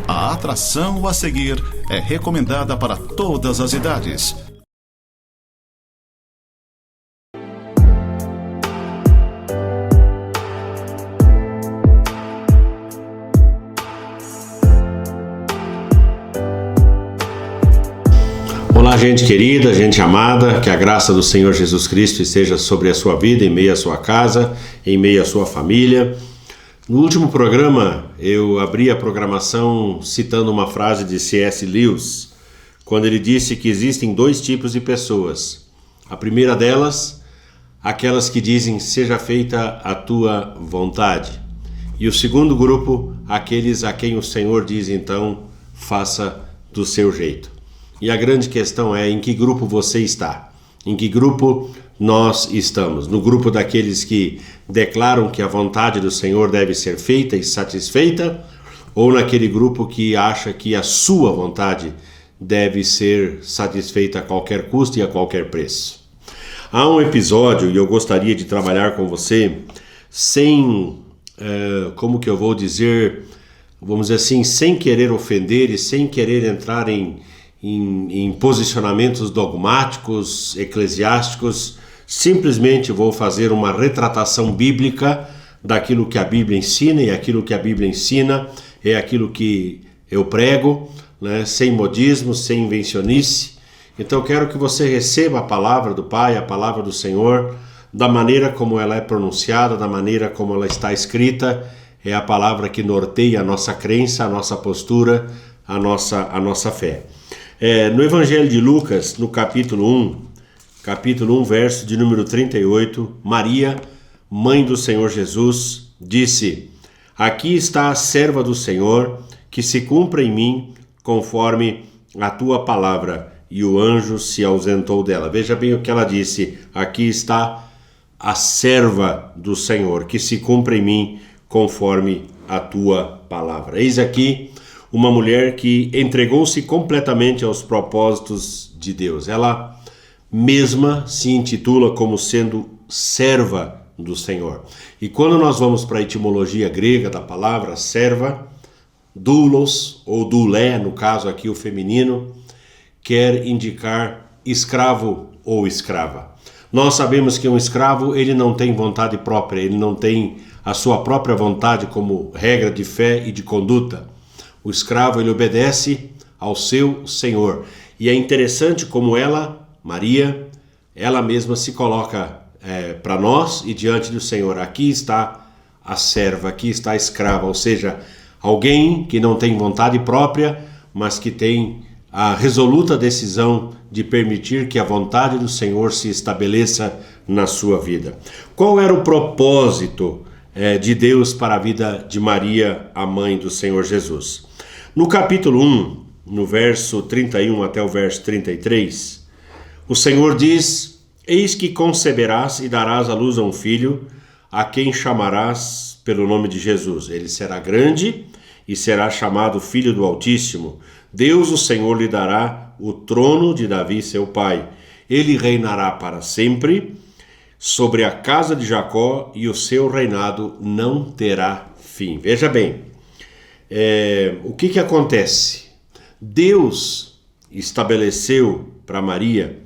A atração a seguir é recomendada para todas as idades. Olá, gente querida, gente amada, que a graça do Senhor Jesus Cristo esteja sobre a sua vida, em meio à sua casa, em meio à sua família. No último programa, eu abri a programação citando uma frase de C.S. Lewis, quando ele disse que existem dois tipos de pessoas. A primeira delas, aquelas que dizem, seja feita a tua vontade. E o segundo grupo, aqueles a quem o Senhor diz, então, faça do seu jeito. E a grande questão é em que grupo você está, em que grupo nós estamos. No grupo daqueles que declaram que a vontade do Senhor deve ser feita e satisfeita, ou naquele grupo que acha que a sua vontade deve ser satisfeita a qualquer custo e a qualquer preço. Há um episódio, e eu gostaria de trabalhar com você, sem, vamos dizer assim, sem querer ofender e sem querer entrar em posicionamentos dogmáticos, eclesiásticos. Simplesmente vou fazer uma retratação bíblica daquilo que a Bíblia ensina, e aquilo que a Bíblia ensina é aquilo que eu prego, né? Sem modismo, sem invencionice. Então eu quero que você receba a palavra do Pai, a palavra do Senhor, da maneira como ela é pronunciada, da maneira como ela está escrita. É a palavra que norteia a nossa crença, a nossa postura, a nossa fé. No Evangelho de Lucas, no capítulo 1, verso de número 38, Maria, mãe do Senhor Jesus, disse: aqui está a serva do Senhor, que se cumpra em mim conforme a tua palavra. E o anjo se ausentou dela. Veja bem o que ela disse: aqui está a serva do Senhor, que se cumpra em mim conforme a tua palavra. Eis aqui uma mulher que entregou-se completamente aos propósitos de Deus. Ela mesma se intitula como sendo serva do Senhor. E quando nós vamos para a etimologia grega da palavra serva, doulos ou doulé, no caso aqui o feminino, quer indicar escravo ou escrava. Nós sabemos que um escravo, ele não tem vontade própria, ele não tem a sua própria vontade como regra de fé e de conduta. O escravo, ele obedece ao seu senhor. E é interessante como ela, Maria, ela mesma se coloca para nós e diante do Senhor. Aqui está a serva, aqui está a escrava, ou seja, alguém que não tem vontade própria, mas que tem a resoluta decisão de permitir que a vontade do Senhor se estabeleça na sua vida. Qual era o propósito de Deus para a vida de Maria, a mãe do Senhor Jesus? No capítulo 1, no verso 31 até o verso 33, o Senhor diz: eis que conceberás e darás à luz a um filho, a quem chamarás pelo nome de Jesus. Ele será grande e será chamado Filho do Altíssimo. Deus, o Senhor, lhe dará o trono de Davi, seu pai. Ele reinará para sempre sobre a casa de Jacó, e o seu reinado não terá fim. Veja bem, o que acontece? Deus estabeleceu para Maria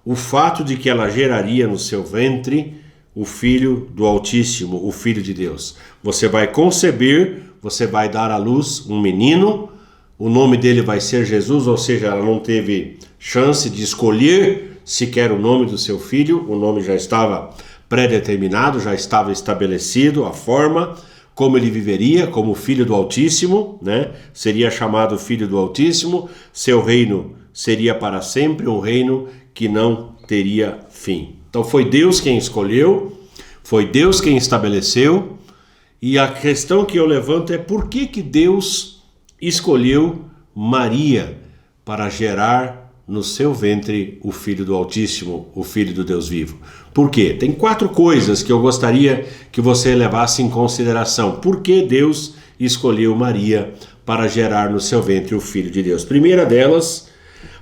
o fato de que ela geraria no seu ventre o Filho do Altíssimo, o Filho de Deus. Você vai conceber, você vai dar à luz um menino, o nome dele vai ser Jesus, ou seja, ela não teve chance de escolher sequer o nome do seu filho, o nome já estava pré-determinado, já estava estabelecido, a forma como ele viveria, como Filho do Altíssimo, né? Seria chamado Filho do Altíssimo, seu reino seria para sempre, um reino que não teria fim. Então foi Deus quem escolheu, foi Deus quem estabeleceu, e a questão que eu levanto é por que Deus escolheu Maria para gerar no seu ventre o Filho do Altíssimo, o Filho do Deus vivo. Por quê? Tem 4 coisas que eu gostaria que você levasse em consideração. Por que Deus escolheu Maria para gerar no seu ventre o Filho de Deus? Primeira delas,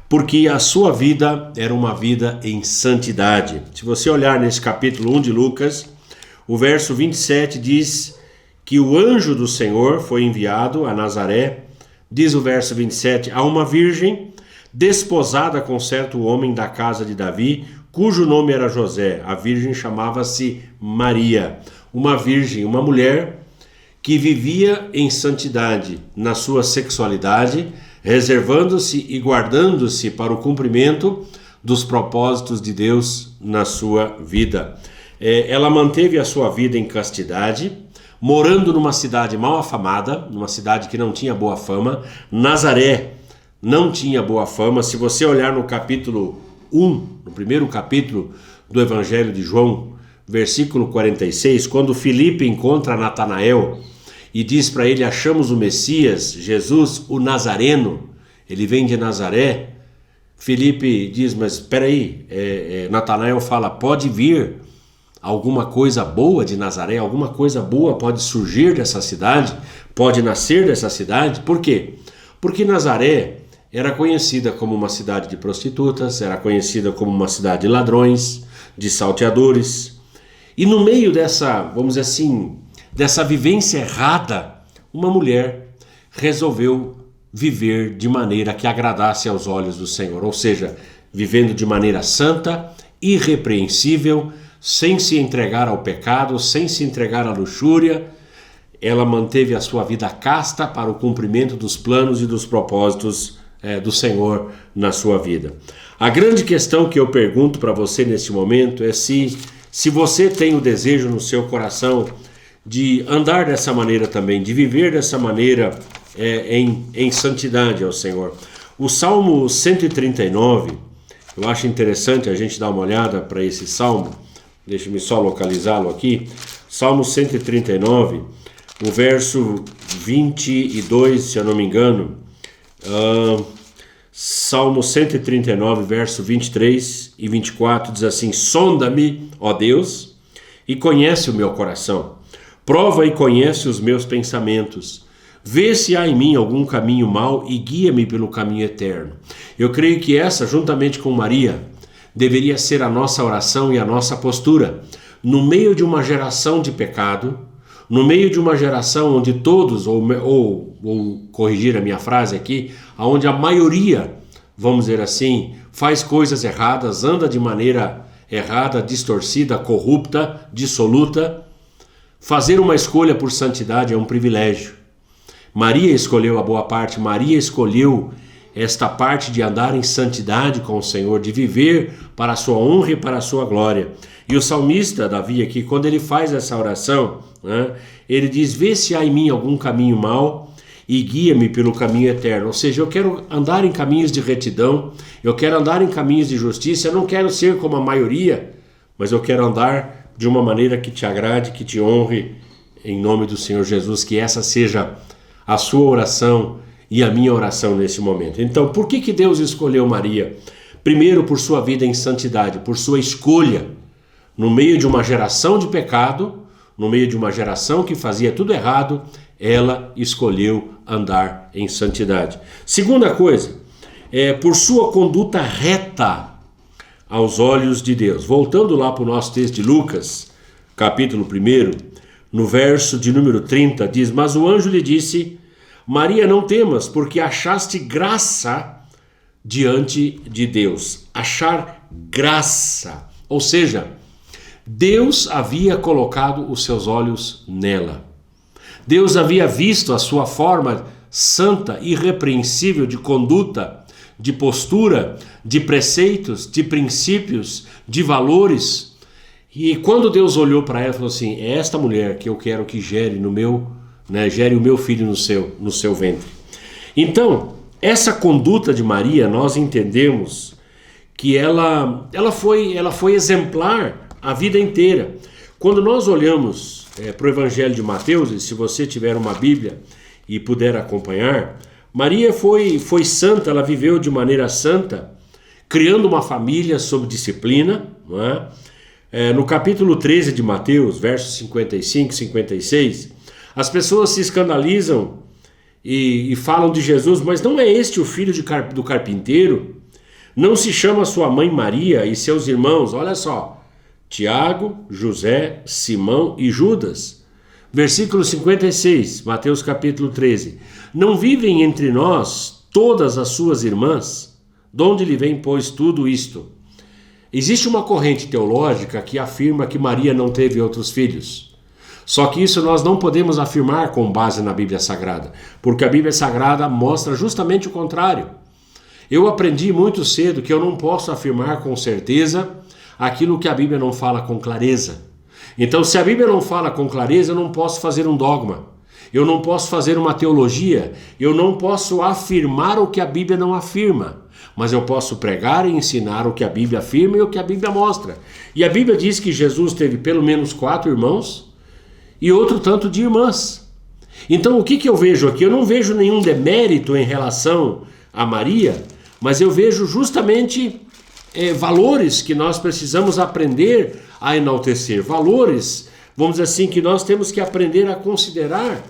porque a sua vida era uma vida em santidade. Se você olhar nesse capítulo 1 de Lucas, o verso 27 diz que o anjo do Senhor foi enviado a Nazaré diz o verso 27, há uma virgem desposada com certo homem da casa de Davi, cujo nome era José. A virgem chamava-se Maria. Uma virgem, uma mulher que vivia em santidade na sua sexualidade, reservando-se e guardando-se para o cumprimento dos propósitos de Deus na sua vida. Ela manteve a sua vida em castidade, morando numa cidade mal afamada, numa cidade que não tinha boa fama. Nazaré não tinha boa fama. Se você olhar no capítulo 1, no primeiro capítulo do Evangelho de João, versículo 46, quando Filipe encontra Natanael e diz para ele, achamos o Messias, Jesus, o Nazareno, ele vem de Nazaré. Filipe diz, mas espera aí, Natanael fala, pode vir alguma coisa boa de Nazaré, alguma coisa boa pode surgir dessa cidade, pode nascer dessa cidade. Por quê? Porque Nazaré era conhecida como uma cidade de prostitutas, era conhecida como uma cidade de ladrões, de salteadores. E no meio dessa, vamos dizer assim, dessa vivência errada, uma mulher resolveu viver de maneira que agradasse aos olhos do Senhor, ou seja, vivendo de maneira santa, irrepreensível, sem se entregar ao pecado, sem se entregar à luxúria. Ela manteve a sua vida casta para o cumprimento dos planos e dos propósitos do Senhor na sua vida. A grande questão que eu pergunto para você neste momento é se você tem o desejo no seu coração de andar dessa maneira também, de viver dessa maneira em santidade ao Senhor. O Salmo 139, eu acho interessante a gente dar uma olhada para esse Salmo, deixa-me só localizá-lo aqui. Salmo 139, o verso 22, se eu não me engano, Salmo 139, verso 23 e 24 diz assim, sonda-me, ó Deus, e conhece o meu coração, prova e conhece os meus pensamentos, vê se há em mim algum caminho mau e guia-me pelo caminho eterno. Eu creio que essa, juntamente com Maria, deveria ser a nossa oração e a nossa postura, no meio de uma geração de pecado, no meio de uma geração onde todos, ou corrigir a minha frase aqui, onde a maioria, vamos dizer assim, faz coisas erradas, anda de maneira errada, distorcida, corrupta, dissoluta. Fazer uma escolha por santidade é um privilégio. Maria escolheu a boa parte, Maria escolheu esta parte de andar em santidade com o Senhor, de viver para a sua honra e para a sua glória. E o salmista Davi aqui, quando ele faz essa oração, ele diz, vê se há em mim algum caminho mau e guia-me pelo caminho eterno. Ou seja, eu quero andar em caminhos de retidão, eu quero andar em caminhos de justiça, eu não quero ser como a maioria, mas eu quero andar de uma maneira que te agrade, que te honre, em nome do Senhor Jesus, que essa seja a sua oração e a minha oração nesse momento. Então, por que Deus escolheu Maria? Primeiro, por sua vida em santidade, por sua escolha, no meio de uma geração de pecado, no meio de uma geração que fazia tudo errado, ela escolheu andar em santidade. Segunda coisa, por sua conduta reta aos olhos de Deus. Voltando lá para o nosso texto de Lucas, capítulo 1, no verso de número 30, diz, mas o anjo lhe disse, Maria, não temas, porque achaste graça diante de Deus. Achar graça, ou seja, Deus havia colocado os seus olhos nela. Deus havia visto a sua forma santa, irrepreensível de conduta, de postura, de preceitos, de princípios, de valores. E quando Deus olhou para ela, falou assim, é esta mulher que eu quero que gere gere o meu filho no seu ventre. Então, essa conduta de Maria, nós entendemos que ela foi exemplar a vida inteira. Quando nós olhamos para o Evangelho de Mateus, e se você tiver uma Bíblia e puder acompanhar, Maria foi santa, ela viveu de maneira santa, criando uma família sob disciplina, não é? No capítulo 13 de Mateus, versos 55 e 56, as pessoas se escandalizam e falam de Jesus, mas não é este o filho do carpinteiro? Não se chama sua mãe Maria e seus irmãos, olha só, Tiago, José, Simão e Judas? Versículo 56, Mateus capítulo 13. Não vivem entre nós todas as suas irmãs? De onde lhe vem, pois, tudo isto? Existe uma corrente teológica que afirma que Maria não teve outros filhos. Só que isso nós não podemos afirmar com base na Bíblia Sagrada, porque a Bíblia Sagrada mostra justamente o contrário. Eu aprendi muito cedo que eu não posso afirmar com certeza aquilo que a Bíblia não fala com clareza. Então, se a Bíblia não fala com clareza, eu não posso fazer um dogma, eu não posso fazer uma teologia, eu não posso afirmar o que a Bíblia não afirma, mas eu posso pregar e ensinar o que a Bíblia afirma e o que a Bíblia mostra. E a Bíblia diz que Jesus teve pelo menos 4 irmãos e outro tanto de irmãs. Então, o que eu vejo aqui? Eu não vejo nenhum demérito em relação a Maria, mas eu vejo justamente valores que nós precisamos aprender a enaltecer, valores, vamos dizer assim, que nós temos que aprender a considerar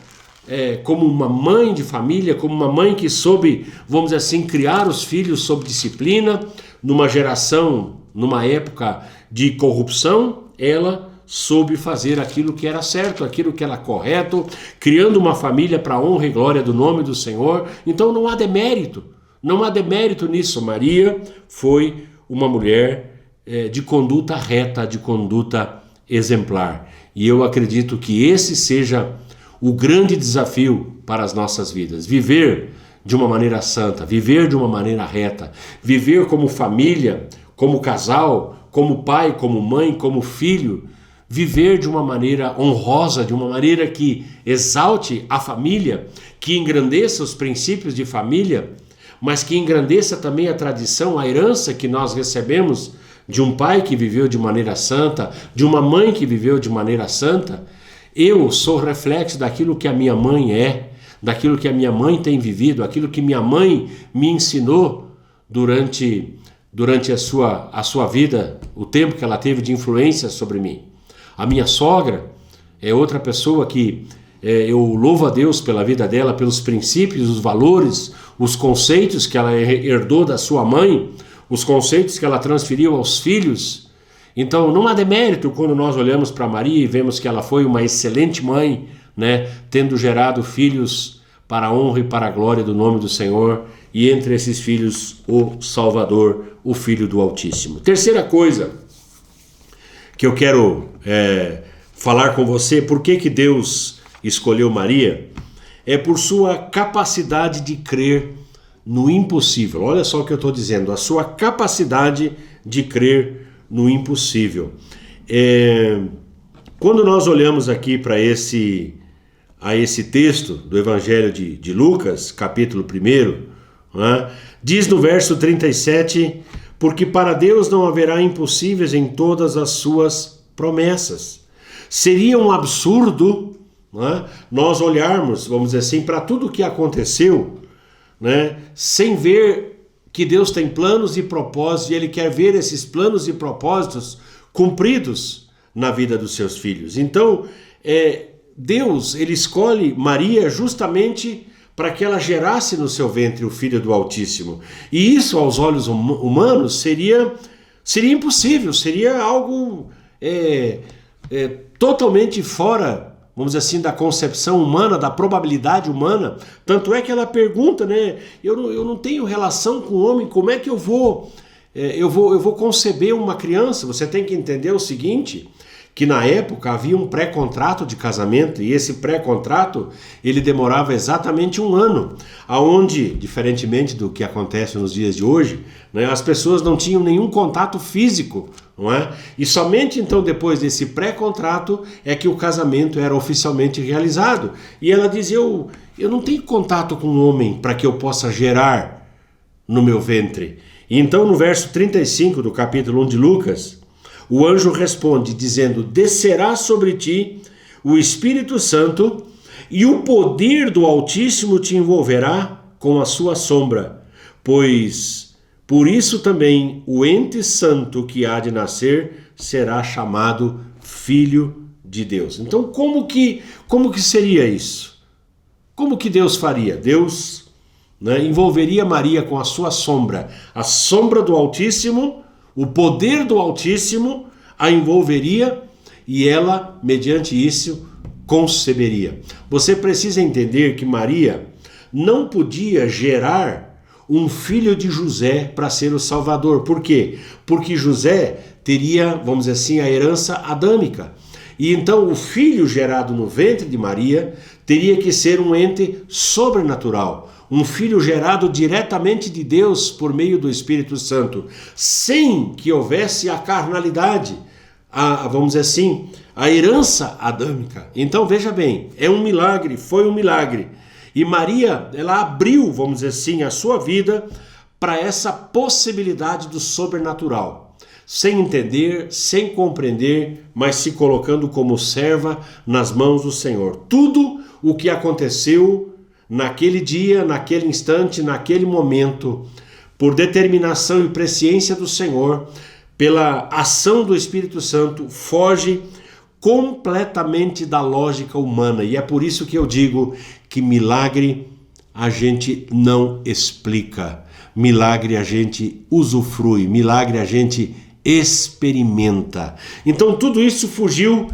como uma mãe de família, como uma mãe que soube, vamos dizer assim, criar os filhos sob disciplina, numa geração, numa época de corrupção, ela soube fazer aquilo que era certo, aquilo que era correto, criando uma família para a honra e glória do nome do Senhor. Então não há demérito, não há demérito nisso. Maria foi uma mulher de conduta reta, de conduta exemplar. E eu acredito que esse seja o grande desafio para as nossas vidas. Viver de uma maneira santa, viver de uma maneira reta, viver como família, como casal, como pai, como mãe, como filho, viver de uma maneira honrosa, de uma maneira que exalte a família, que engrandeça os princípios de família, mas que engrandeça também a tradição, a herança que nós recebemos de um pai que viveu de maneira santa, de uma mãe que viveu de maneira santa. Eu sou reflexo daquilo que a minha mãe é, daquilo que a minha mãe tem vivido, aquilo que minha mãe me ensinou durante a sua vida, o tempo que ela teve de influência sobre mim. A minha sogra é outra pessoa que eu louvo a Deus pela vida dela, pelos princípios, os valores, os conceitos que ela herdou da sua mãe, os conceitos que ela transferiu aos filhos. Então não há demérito quando nós olhamos para Maria e vemos que ela foi uma excelente mãe, né, tendo gerado filhos para a honra e para a glória do nome do Senhor, e entre esses filhos o Salvador, o Filho do Altíssimo. Terceira coisa que eu quero falar com você, por que Deus escolheu Maria, é por sua capacidade de crer no impossível. Olha só o que eu estou dizendo, a sua capacidade de crer no impossível. Quando nós olhamos aqui para esse texto do Evangelho de Lucas, capítulo 1, né, diz no verso 37, porque para Deus não haverá impossíveis em todas as suas promessas. Seria um absurdo, né, nós olharmos, vamos dizer assim, para tudo o que aconteceu, né, sem ver que Deus tem planos e propósitos, e Ele quer ver esses planos e propósitos cumpridos na vida dos seus filhos. Então, Deus, Ele escolhe Maria justamente para que ela gerasse no seu ventre o Filho do Altíssimo. E isso, aos olhos humanos, seria impossível, seria algo totalmente fora, vamos dizer assim, da concepção humana, da probabilidade humana. Tanto é que ela pergunta, né? Eu não tenho relação com o homem, como é que eu vou conceber uma criança? Você tem que entender o seguinte, que na época havia um pré-contrato de casamento, e esse pré-contrato ele demorava exatamente 1 ano, aonde, diferentemente do que acontece nos dias de hoje, né, as pessoas não tinham nenhum contato físico, não é? E somente então depois desse pré-contrato é que o casamento era oficialmente realizado. E ela diz, eu não tenho contato com um homem para que eu possa gerar no meu ventre. E então no verso 35 do capítulo 1 de Lucas, o anjo responde dizendo, descerá sobre ti o Espírito Santo e o poder do Altíssimo te envolverá com a sua sombra, pois por isso também o ente santo que há de nascer será chamado Filho de Deus. Então como que seria isso? Como que Deus faria? Deus, né, envolveria Maria com a sua sombra, a sombra do Altíssimo, o poder do Altíssimo a envolveria, e ela, mediante isso, conceberia. Você precisa entender que Maria não podia gerar um filho de José para ser o Salvador. Por quê? Porque José teria, vamos dizer assim, a herança adâmica. E então o filho gerado no ventre de Maria teria que ser um ente sobrenatural, um filho gerado diretamente de Deus por meio do Espírito Santo, sem que houvesse a carnalidade, vamos dizer assim, a herança adâmica. Então veja bem, é um milagre, foi um milagre. E Maria, ela abriu, vamos dizer assim, a sua vida para essa possibilidade do sobrenatural, sem entender, sem compreender, mas se colocando como serva nas mãos do Senhor. Tudo o que aconteceu naquele dia, naquele instante, naquele momento, por determinação e presciência do Senhor, pela ação do Espírito Santo, foge completamente da lógica humana. E é por isso que eu digo que milagre a gente não explica, milagre a gente usufrui, milagre a gente experimenta. Então tudo isso fugiu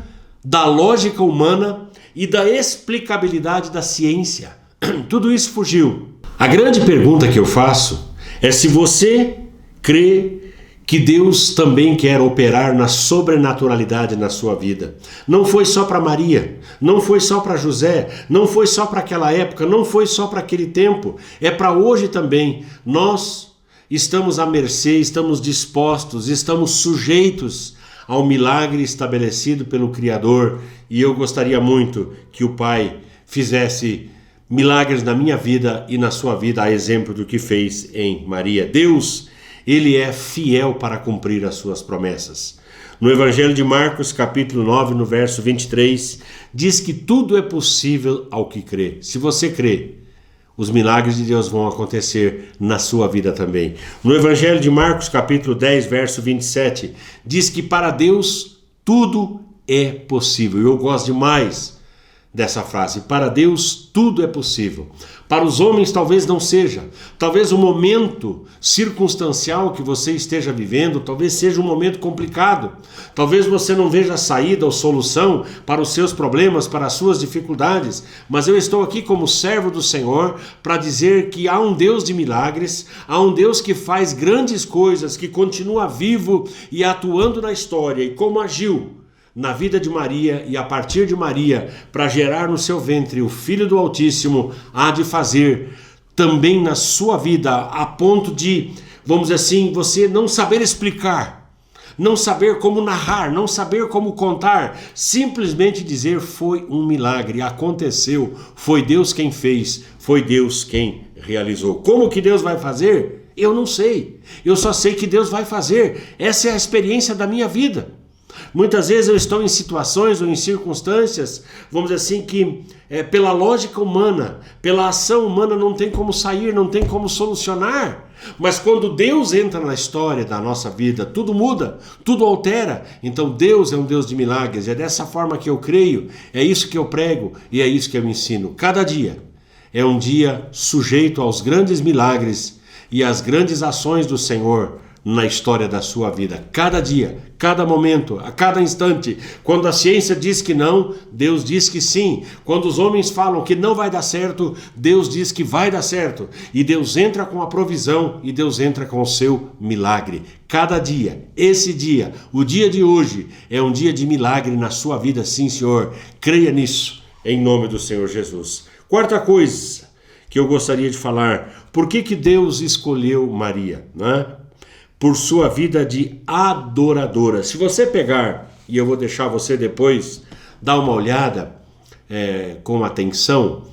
da lógica humana e da explicabilidade da ciência. Tudo isso fugiu. A grande pergunta que eu faço é se você crê que Deus também quer operar na sobrenaturalidade na sua vida. Não foi só para Maria, não foi só para José, não foi só para aquela época, não foi só para aquele tempo, é para hoje também. Nós estamos à mercê, estamos dispostos, estamos sujeitos ao milagre estabelecido pelo Criador, e eu gostaria muito que o Pai fizesse milagres na minha vida e na sua vida, a exemplo do que fez em Maria. Deus, Ele é fiel para cumprir as suas promessas. No Evangelho de Marcos, capítulo 9, no verso 23, diz que tudo é possível ao que crê. Se você crê, os milagres de Deus vão acontecer na sua vida também. No Evangelho de Marcos, capítulo 10, verso 27, diz que para Deus tudo é possível. Eu gosto demais dessa frase. Para Deus tudo é possível. Para os homens talvez não seja. Talvez o momento circunstancial que você esteja vivendo, talvez seja um momento complicado. Talvez você não veja saída ou solução para os seus problemas, para as suas dificuldades. Mas eu estou aqui como servo do Senhor para dizer que há um Deus de milagres, há um Deus que faz grandes coisas, que continua vivo e atuando na história. E como agiu na vida de Maria e a partir de Maria para gerar no seu ventre o Filho do Altíssimo, há de fazer também na sua vida, a ponto de, vamos dizer assim, você não saber explicar, não saber como narrar, não saber como contar, simplesmente dizer foi um milagre, aconteceu, foi Deus quem fez, foi Deus quem realizou. Como que Deus vai fazer? Eu não sei, eu só sei que Deus vai fazer. Essa é a experiência da minha vida. Muitas vezes eu estou em situações ou em circunstâncias, vamos dizer assim, que pela lógica humana, pela ação humana não tem como sair, não tem como solucionar. Mas quando Deus entra na história da nossa vida, tudo muda, tudo altera. Então Deus é um Deus de milagres, é dessa forma que eu creio, é isso que eu prego e é isso que eu ensino. Cada dia é um dia sujeito aos grandes milagres e às grandes ações do Senhor na história da sua vida. Cada dia, cada momento, a cada instante. Quando a ciência diz que não, Deus diz que sim. Quando os homens falam que não vai dar certo, Deus diz que vai dar certo. E Deus entra com a provisão e Deus entra com o seu milagre. Cada dia, esse dia, o dia de hoje, é um dia de milagre na sua vida, sim, Senhor. Creia nisso, em nome do Senhor Jesus. Quarta coisa que eu gostaria de falar: por que Deus escolheu Maria, né? Por sua vida de adoradora. Se você pegar, e eu vou deixar você depois dar uma olhada com atenção,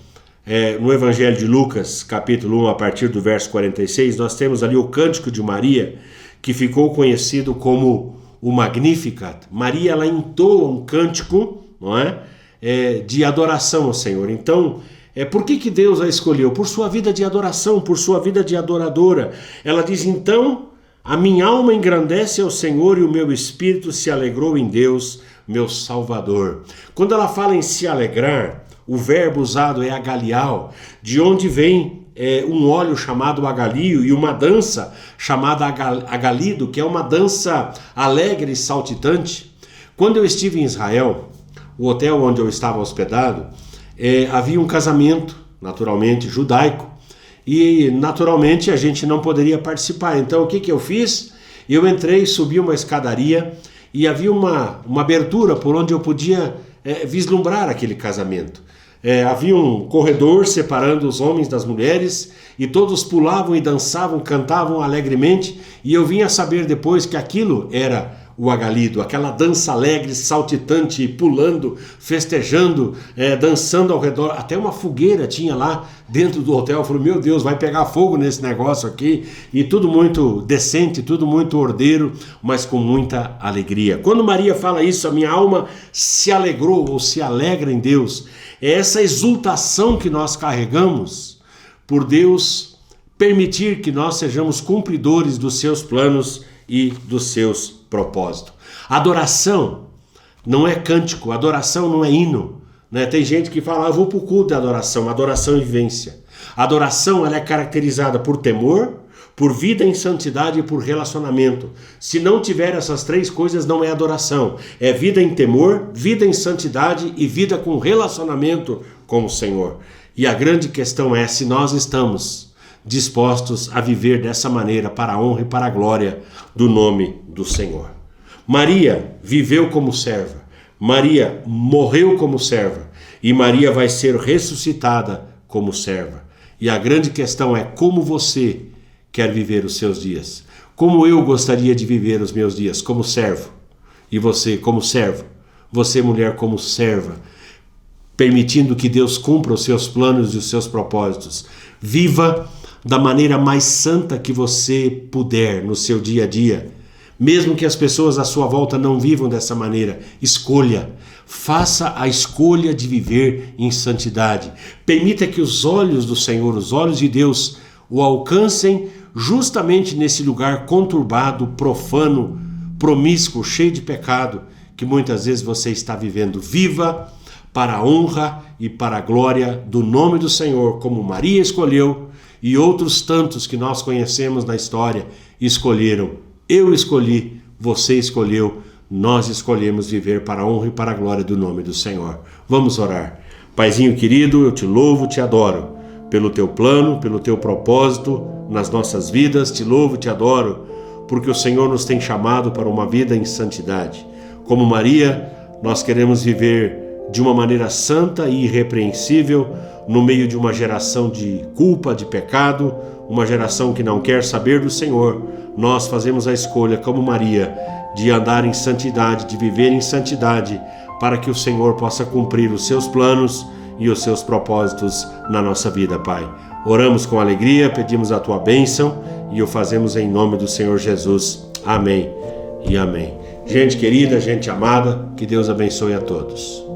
no Evangelho de Lucas, capítulo 1, a partir do verso 46, nós temos ali o Cântico de Maria, que ficou conhecido como o Magnificat. Maria, ela entoa um cântico, não é? De adoração ao Senhor. Então, por que Deus a escolheu? Por sua vida de adoração, por sua vida de adoradora. Ela diz, então: a minha alma engrandece ao Senhor e o meu espírito se alegrou em Deus, meu Salvador. Quando ela fala em se alegrar, o verbo usado é agalial, de onde vem um óleo chamado agalio e uma dança chamada agalido, que é uma dança alegre e saltitante. Quando eu estive em Israel, o hotel onde eu estava hospedado, havia um casamento, naturalmente, judaico, e naturalmente a gente não poderia participar. Então o que eu fiz? Eu entrei, subi uma escadaria e havia uma abertura por onde eu podia vislumbrar aquele casamento. Havia um corredor separando os homens das mulheres e todos pulavam e dançavam, cantavam alegremente, e eu vim a saber depois que aquilo era o agalido, aquela dança alegre, saltitante, pulando, festejando, dançando ao redor. Até uma fogueira tinha lá dentro do hotel. Eu falei, meu Deus, vai pegar fogo nesse negócio aqui. E tudo muito decente, tudo muito ordeiro, mas com muita alegria. Quando Maria fala isso, a minha alma se alegrou ou se alegra em Deus. É essa exultação que nós carregamos por Deus permitir que nós sejamos cumpridores dos seus planos e dos seus propósitos. Adoração não é cântico, adoração não é hino, né? Tem gente que fala, eu vou para o culto da adoração e vivência. A adoração ela é caracterizada por temor, por vida em santidade e por relacionamento. Se não tiver essas três coisas, não é adoração. É vida em temor, vida em santidade e vida com relacionamento com o Senhor. E a grande questão é se nós estamos dispostos a viver dessa maneira para a honra e para a glória do nome do Senhor. Maria viveu como serva, Maria morreu como serva e Maria vai ser ressuscitada como serva. E a grande questão é como você quer viver os seus dias. Como eu gostaria de viver os meus dias, como servo. E você como servo. Você mulher como serva. Permitindo que Deus cumpra os seus planos e os seus propósitos. Viva da maneira mais santa que você puder no seu dia a dia. Mesmo que as pessoas à sua volta não vivam dessa maneira, escolha. Faça a escolha de viver em santidade. Permita que os olhos do Senhor, os olhos de Deus, o alcancem justamente nesse lugar conturbado, profano, promíscuo, cheio de pecado, que muitas vezes você está vivendo. Viva para a honra e para a glória do nome do Senhor, como Maria escolheu e outros tantos que nós conhecemos na história escolheram. Eu escolhi, você escolheu, nós escolhemos viver para a honra e para a glória do nome do Senhor. Vamos orar. Paizinho querido, eu te louvo, te adoro pelo teu plano, pelo teu propósito nas nossas vidas. Te louvo, te adoro, porque o Senhor nos tem chamado para uma vida em santidade. Como Maria, nós queremos viver de uma maneira santa e irrepreensível no meio de uma geração de culpa, de pecado, uma geração que não quer saber do Senhor. Nós fazemos a escolha, como Maria, de andar em santidade, de viver em santidade, para que o Senhor possa cumprir os seus planos e os seus propósitos na nossa vida, Pai. Oramos com alegria, pedimos a tua bênção e o fazemos em nome do Senhor Jesus. Amém e amém. Gente querida, gente amada, que Deus abençoe a todos.